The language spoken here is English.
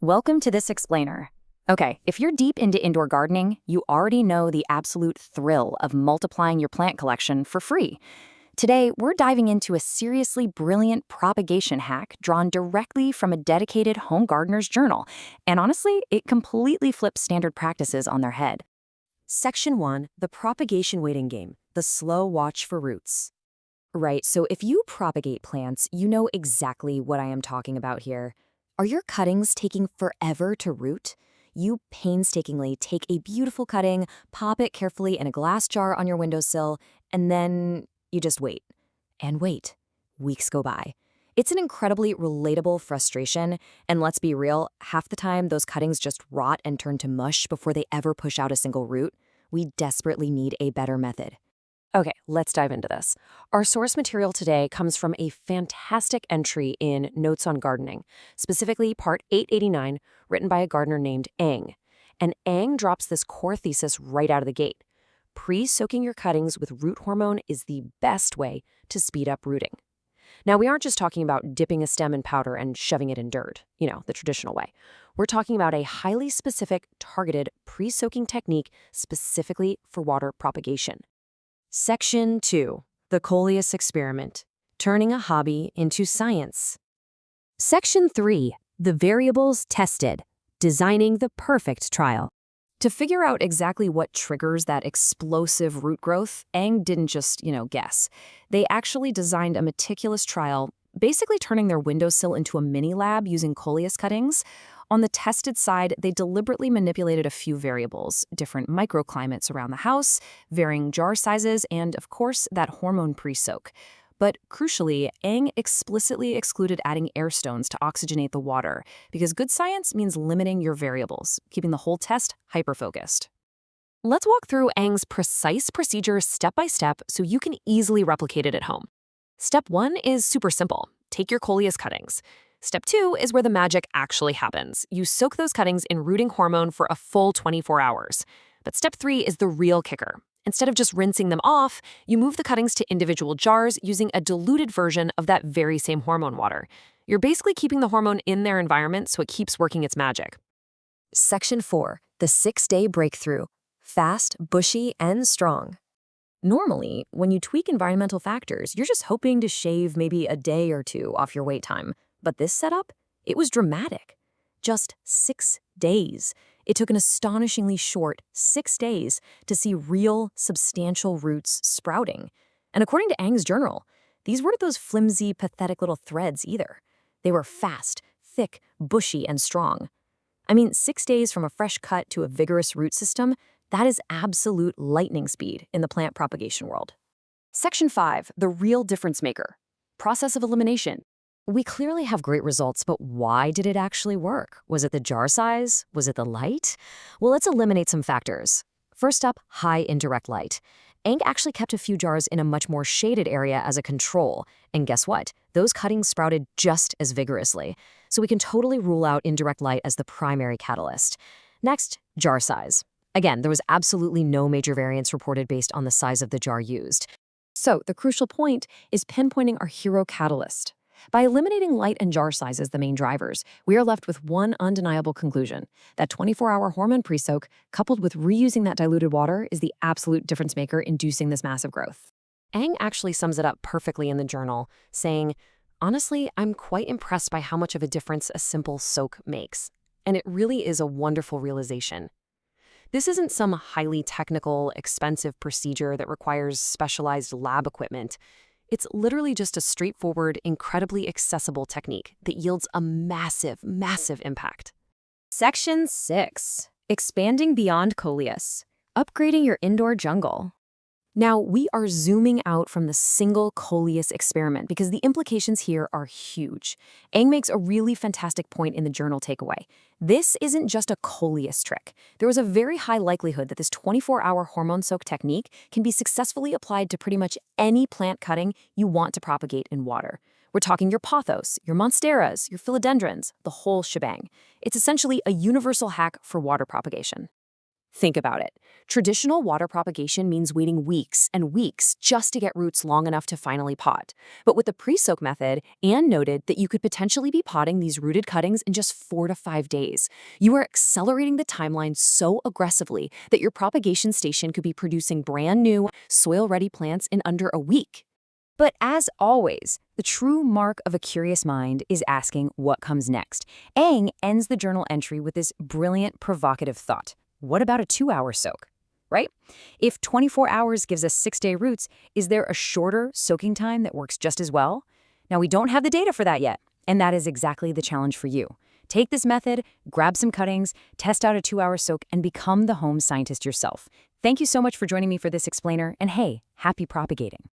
Welcome to this explainer. Okay, if you're deep into indoor gardening, you already know the absolute thrill of multiplying your plant collection for free. Today, we're diving into a seriously brilliant propagation hack drawn directly from a dedicated home gardener's journal. And honestly, it completely flips standard practices on their head. Section 1, the propagation waiting game, the slow watch for roots. Right, so if you propagate plants, you know exactly what I am talking about here. Are your cuttings taking forever to root? You painstakingly take a beautiful cutting, pop it carefully in a glass jar on your windowsill, and then you just wait. And wait. Weeks go by. It's an incredibly relatable frustration, and let's be real, half the time those cuttings just rot and turn to mush before they ever push out a single root. We desperately need a better method. Okay, let's dive into this. Our source material today comes from a fantastic entry in Notes on Gardening, specifically part 889, written by a gardener named Ang. And Ang drops this core thesis right out of the gate. Pre-soaking your cuttings with root hormone is the best way to speed up rooting. Now, we aren't just talking about dipping a stem in powder and shoving it in dirt, the traditional way. We're talking about a highly specific, targeted pre-soaking technique specifically for water propagation. Section 2, the Coleus experiment, turning a hobby into science. Section 3, the variables tested, designing the perfect trial. To figure out exactly what triggers that explosive root growth, Ang didn't just, guess. They actually designed a meticulous trial, basically turning their windowsill into a mini lab using Coleus cuttings. On the tested side, they deliberately manipulated a few variables, different microclimates around the house, varying jar sizes, and, of course, that hormone pre-soak. But crucially, Ang explicitly excluded adding air stones to oxygenate the water, because good science means limiting your variables, keeping the whole test hyper-focused. Let's walk through Ang's precise procedure step by step so you can easily replicate it at home. Step 1 is super simple. Take your Coleus cuttings. Step 2 is where the magic actually happens. You soak those cuttings in rooting hormone for a full 24 hours. But step 3 is the real kicker. Instead of just rinsing them off, you move the cuttings to individual jars using a diluted version of that very same hormone water. You're basically keeping the hormone in their environment so it keeps working its magic. Section 4, the 6-day breakthrough, fast, bushy, and strong. Normally, when you tweak environmental factors, you're just hoping to shave maybe a day or two off your wait time. But this setup, it was dramatic. Just 6 days. It took an astonishingly short 6 days to see real, substantial roots sprouting. And according to Ang's journal, these weren't those flimsy, pathetic little threads either. They were fast, thick, bushy, and strong. 6 days from a fresh cut to a vigorous root system, that is absolute lightning speed in the plant propagation world. Section 5, the real difference maker, process of elimination. We clearly have great results, but why did it actually work? Was it the jar size? Was it the light? Well, let's eliminate some factors. First up, high indirect light. Ang actually kept a few jars in a much more shaded area as a control. And guess what? Those cuttings sprouted just as vigorously. So we can totally rule out indirect light as the primary catalyst. Next, jar size. Again, there was absolutely no major variance reported based on the size of the jar used. So the crucial point is pinpointing our hero catalyst. By eliminating light and jar size as the main drivers, we are left with one undeniable conclusion: that 24-hour hormone pre-soak, coupled with reusing that diluted water, is the absolute difference maker inducing this massive growth. Ang actually sums it up perfectly in the journal, saying, "Honestly, I'm quite impressed by how much of a difference a simple soak makes. And it really is a wonderful realization. This isn't some highly technical, expensive procedure that requires specialized lab equipment. It's literally just a straightforward, incredibly accessible technique that yields a massive, massive impact." Section 6, expanding beyond Coleus, upgrading your indoor jungle. Now, we are zooming out from the single Coleus experiment because the implications here are huge. Ang makes a really fantastic point in the journal takeaway. This isn't just a Coleus trick. There is a very high likelihood that this 24-hour hormone soak technique can be successfully applied to pretty much any plant cutting you want to propagate in water. We're talking your pothos, your monsteras, your philodendrons, the whole shebang. It's essentially a universal hack for water propagation. Think about it. Traditional water propagation means waiting weeks and weeks just to get roots long enough to finally pot. But with the pre-soak method, Anne noted that you could potentially be potting these rooted cuttings in just 4 to 5 days. You are accelerating the timeline so aggressively that your propagation station could be producing brand new, soil-ready plants in under a week. But as always, the true mark of a curious mind is asking what comes next. Eng ends the journal entry with this brilliant, provocative thought. What about a 2-hour soak? Right? If 24 hours gives us 6-day roots, is there a shorter soaking time that works just as well? Now, we don't have the data for that yet, and that is exactly the challenge for you. Take this method, grab some cuttings, test out a 2-hour soak, and become the home scientist yourself. Thank you so much for joining me for this explainer, and hey, happy propagating.